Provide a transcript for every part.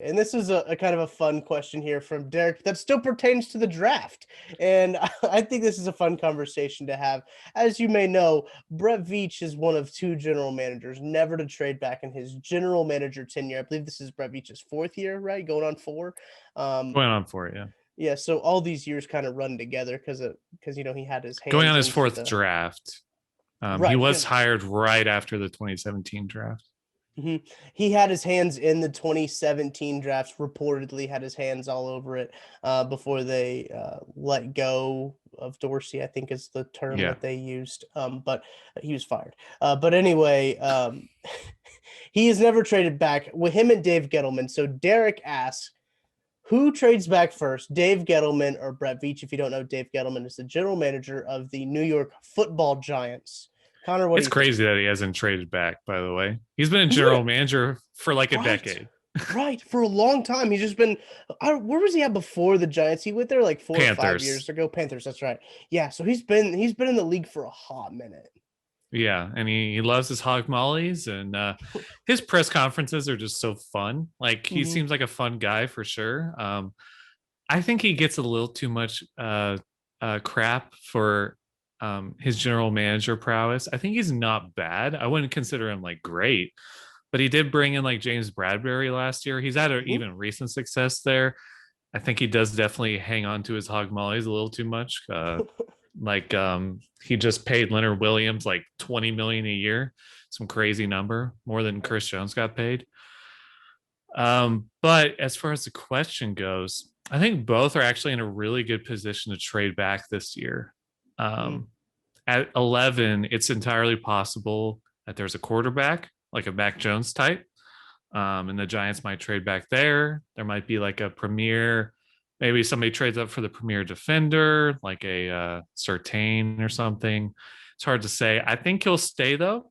And this is a kind of a fun question here from Derek that still pertains to the draft. And I think this is a fun conversation to have. As you may know, Brett Veach is one of two general managers never to trade back in his general manager tenure. I believe this is Brett Veach's fourth year, right? Going on four. Um, Going on for it, yeah. yeah, so all these years kind of run together because he had his Going on hands his into fourth the draft. He right. was hired right after the 2017 draft. Mhm. He had his hands in the 2017 drafts, reportedly had his hands all over it before they let go of Dorsey, I think is the term Yeah. that they used. But he was fired. But anyway, he has never traded back with him and Dave Gettleman. So Derek asks, who trades back first, Dave Gettleman or Brett Veach? If you don't know, Dave Gettleman is the general manager of the New York Football Giants. Connor, what do It's you think? crazy that he hasn't traded back, by the way. He's been a Yeah, general manager for like a right. decade. Right, for a long time. He's just been. Where was he at before the Giants? He went there like 4 or 5 years Panthers. ago. Panthers, that's right. Yeah, so he's been in the league for a hot minute. Yeah, and he loves his hog mollies, and his press conferences are just so fun. Like he Hmm. seems like a fun guy for sure. I think he gets a little too much crap for his general manager prowess. I think he's not bad. I wouldn't consider him like great, but he did bring in like James Bradbury last year. He's had Hmm. even recent success there. I think he does definitely hang on to his hog mollies a little too much. He just paid Leonard Williams like 20 million a year, some crazy number, more than Chris Jones got paid. But as far as the question goes, I think both are actually in a really good position to trade back this year. Hmm. Um, at 11, it's entirely possible that there's a quarterback, like a Mac Jones type, and the Giants might trade back there. There might be like a premier, maybe somebody trades up for the premier defender, like a Surtain or something. It's hard to say. I think he'll stay though,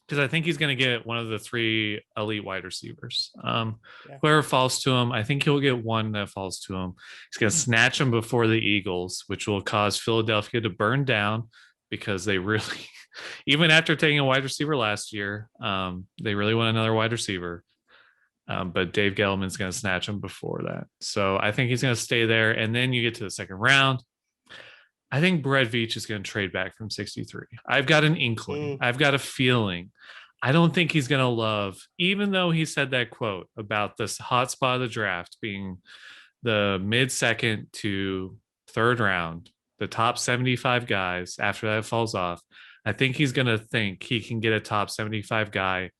because I think he's going to get one of the three elite wide receivers. Yeah. Whoever falls to him, I think he'll get one that falls to him. He's going to snatch him before the Eagles, which will cause Philadelphia to burn down because they really, even after taking a wide receiver last year, they really want another wide receiver. But Dave Gettleman's going to snatch him before that. So I think he's going to stay there. And then you get to the second round. I think Brett Veach is going to trade back from 63. I've got an inkling. Mm. I've got a feeling. I don't think he's going to love, even though he said that quote about this hot spot of the draft being the mid second to third round, the top 75 guys after that falls off. I think he's going to think he can get a top 75 guy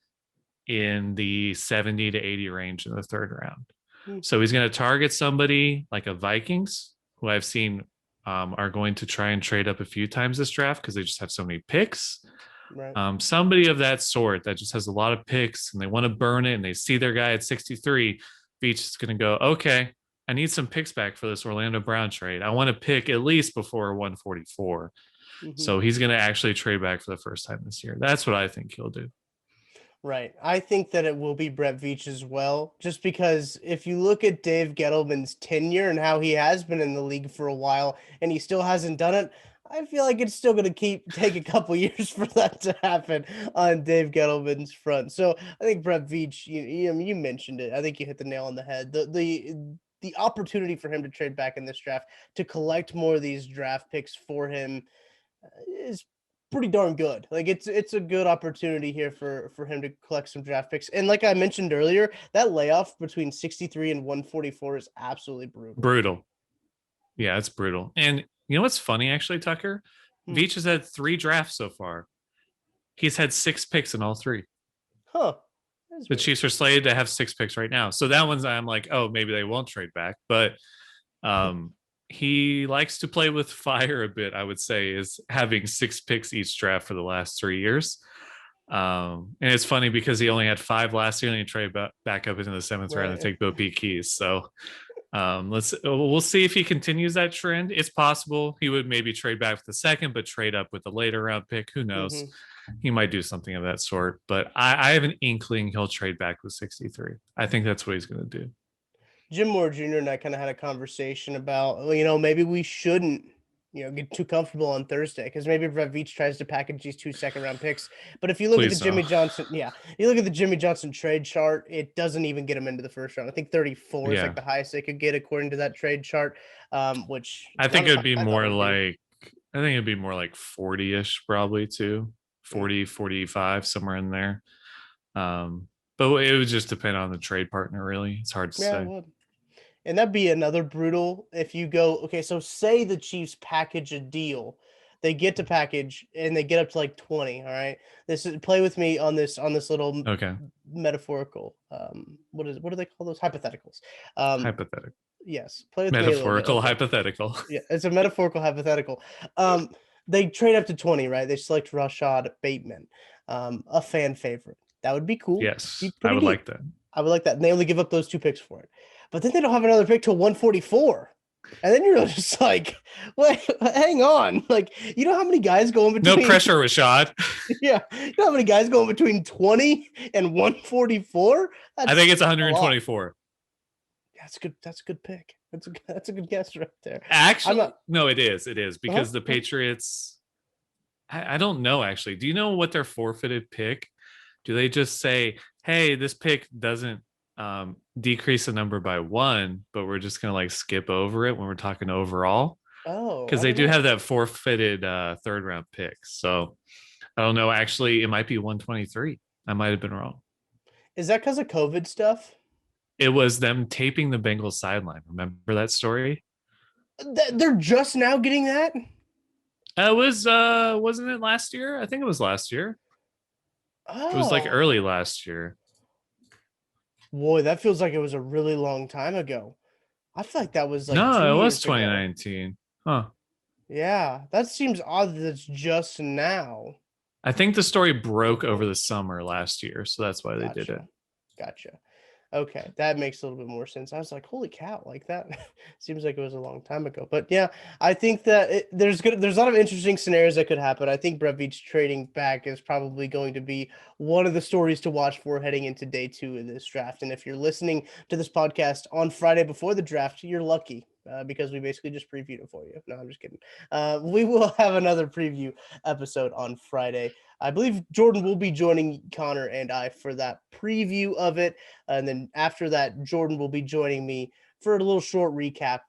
in the 70 to 80 range in the third round. Mm. So he's going to target somebody like a Vikings, who I've seen are going to try and trade up a few times this draft because they just have so many picks. Right. Somebody of that sort that just has a lot of picks and they want to burn it and they see their guy at 63, Beach is going to go, okay, I need some picks back for this Orlando Brown trade. I want to pick at least before 144. Hmm. So he's going to actually trade back for the first time this year. That's what I think he'll do. Right. I think that it will be Brett Veach as well, just because if you look at Dave Gettleman's tenure and how he has been in the league for a while and he still hasn't done it, I feel like it's still going to take a couple years for that to happen on Dave Gettleman's front. So I think Brett Veach, you mentioned it. I think you hit the nail on the head. The opportunity for him to trade back in this draft to collect more of these draft picks for him is pretty darn good. Like it's a good opportunity here for him to collect some draft picks. And like I mentioned earlier, that layoff between 63 and 144 is absolutely brutal. Brutal. Yeah, it's brutal. And you know what's funny, actually, Tucker? Hmm. Veach has had 3 drafts so far. He's had 6 picks in all 3. Huh. That's The weird. Chiefs are slated to have 6 picks right now. So that one's, I'm like, oh, maybe they won't trade back. But um, he likes to play with fire a bit, I would say, is having 6 picks each draft for the last 3 years. And it's funny because he only had 5 last year and he traded back up into the seventh round to Right. take Bo Peep Keys. So we'll see if he continues that trend. It's possible he would maybe trade back with the second, but trade up with the later round pick. Who knows? Hmm. He might do something of that sort. But I have an inkling he'll trade back with 63. I think that's what he's going to do. Jim Moore Jr. and I kind of had a conversation about, maybe we shouldn't get too comfortable on Thursday because maybe Brett Veach tries to package these 2 second-round picks. But if you look at the Please no. Jimmy Johnson, yeah, you look at the Jimmy Johnson trade chart, it doesn't even get him into the first round. I think 34 is Yeah. like the highest they could get according to that trade chart, which I is not think as it high would be as I thought it more would be. like I think it'd be more like 40-ish probably too. Mm. 40, 45, somewhere in there. But it would just depend on the trade partner, really. It's hard to Yeah, it say. would. And that'd be another brutal if you go, okay, so say the Chiefs package a deal. They get to package and they get up to like 20. All right. This is play with me on this little Okay. metaphorical. What do they call those? Hypotheticals. Um, Hypothetical. yes, play with me a little bit. Metaphorical Okay. hypothetical. Yeah, it's a metaphorical hypothetical. They trade up to 20, right? They select Rashad Bateman, a fan favorite. That would be cool. Be Yes, I pretty would like neat. that. I would like that. And they only give up those 2 picks for it. But then they don't have another pick till 144. And then you're just like, wait, hang on. Like, you know how many guys go in No between? pressure, Rashad. Yeah. You know how many guys go in between 20 and 144? I think it's That's a lot. 124. That's good. That's a good pick. That's a good guess right there. I'm Actually, not. no, it is. It is Uh-huh. because the Patriots, I don't know actually. Do you know what their forfeited pick? Do they just say, hey, this pick doesn't decrease the number by 1, but we're just going to like skip over it when we're talking overall? Oh, Because I they don't do know. have that forfeited third round pick. So I don't know. Actually, it might be 123. I might have been wrong. Is that because of COVID stuff? It was them taping the Bengals sideline. Remember that story? They're just now getting that? It was wasn't it last year? I think it was last year. It was like Oh, early last year. boy, that feels like it was a really long time ago. I feel like that was like No, two it was years ago. 2019. Huh. Yeah, that seems odd that it's just now. I think the story broke over the summer last year, so that's why they did it. Gotcha. Gotcha. Okay, that makes a little bit more sense. I was like, "Holy cow!" Like that seems like it was a long time ago. But yeah, I think that there's a lot of interesting scenarios that could happen. I think Brett Veach trading back is probably going to be one of the stories to watch for heading into day 2 of this draft. And if you're listening to this podcast on Friday before the draft, you're lucky. Because we basically just previewed it for you. No, I'm just kidding. We will have another preview episode on Friday. I believe Jordan will be joining Connor and I for that preview of it. And then after that, Jordan will be joining me for a little short recap.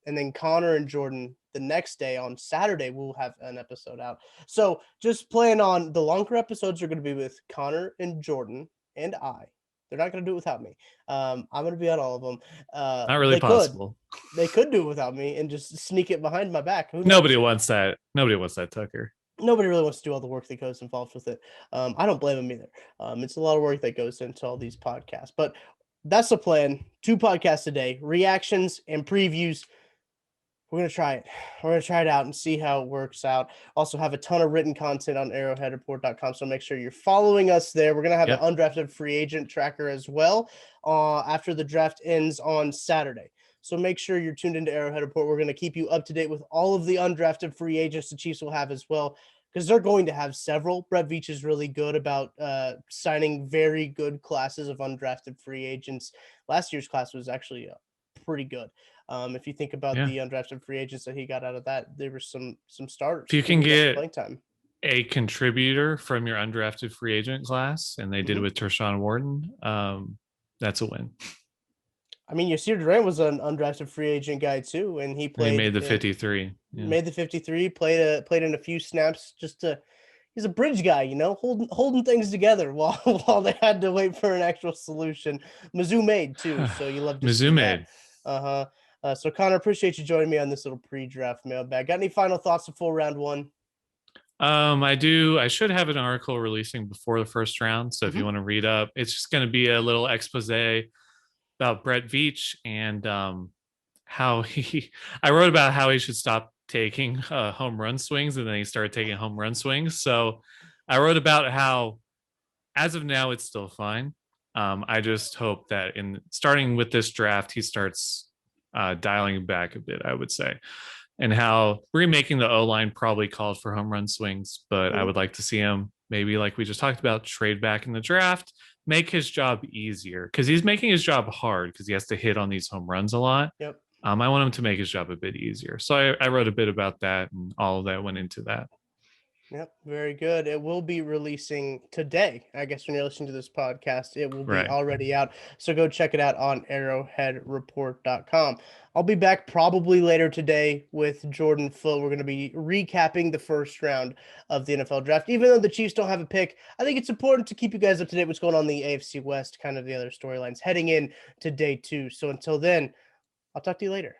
And then Connor and Jordan the next day on Saturday, we'll have an episode out. So just plan on the longer episodes are going to be with Connor and Jordan and I. They're not going to do it without me. I'm going to be on all of them. Not really They could. possible. They could do it without me and just sneak it behind my back. Who knows? Nobody wants that. Nobody wants that, Tucker. Nobody really wants to do all the work that goes involved with it. I don't blame them either. It's a lot of work that goes into all these podcasts, but that's the plan. 2 podcasts a day, reactions and previews. We're going to try it. We're going to try it out and see how it works out. Also have a ton of written content on arrowheadreport.com. So make sure you're following us there. We're going to have Yep. an undrafted free agent tracker as well after the draft ends on Saturday. So make sure you're tuned into Arrowhead Report. We're going to keep you up to date with all of the undrafted free agents the Chiefs will have as well, because they're going to have several. Brett Veach is really good about signing very good classes of undrafted free agents. Last year's class was actually pretty good. If you think about Yeah. the undrafted free agents that he got out of that, there were some starters. If you can get playing time, a contributor from your undrafted free agent class, and they did it with Tershawn Wharton, that's a win. I mean, Yasir Durant was an undrafted free agent guy too, and he played. He made the 53. Yeah. Made the 53. Played in a few snaps just to. He's a bridge guy, holding things together while they had to wait for an actual solution. Mizzou made too, so you love to Mizzou see made. That. So Connor, appreciate you joining me on this little pre-draft mailbag. Got any final thoughts before round 1? I do. I should have an article releasing before the first round. So if you want to read up, it's just going to be a little expose about Brett Veach and how I wrote about how he should stop taking home run swings, and then he started taking home run swings. So I wrote about how, as of now, it's still fine. I just hope that in starting with this draft, he starts dialing back a bit, I would say, and how remaking the O-line probably called for home run swings, but I would like to see him maybe, like we just talked about, trade back in the draft, make his job easier, because he's making his job hard because he has to hit on these home runs a lot. Yep. I want him to make his job a bit easier. So I wrote a bit about that, and all of that went into that. Yep, very good. It will be releasing today. I guess when you're listening to this podcast, it will be Right. already out. So go check it out on arrowheadreport.com. I'll be back probably later today with Jordan Phil. We're going to be recapping the first round of the NFL draft. Even though the Chiefs don't have a pick, I think it's important to keep you guys up to date what's going on in the AFC West, kind of the other storylines heading in to day 2. So until then, I'll talk to you later.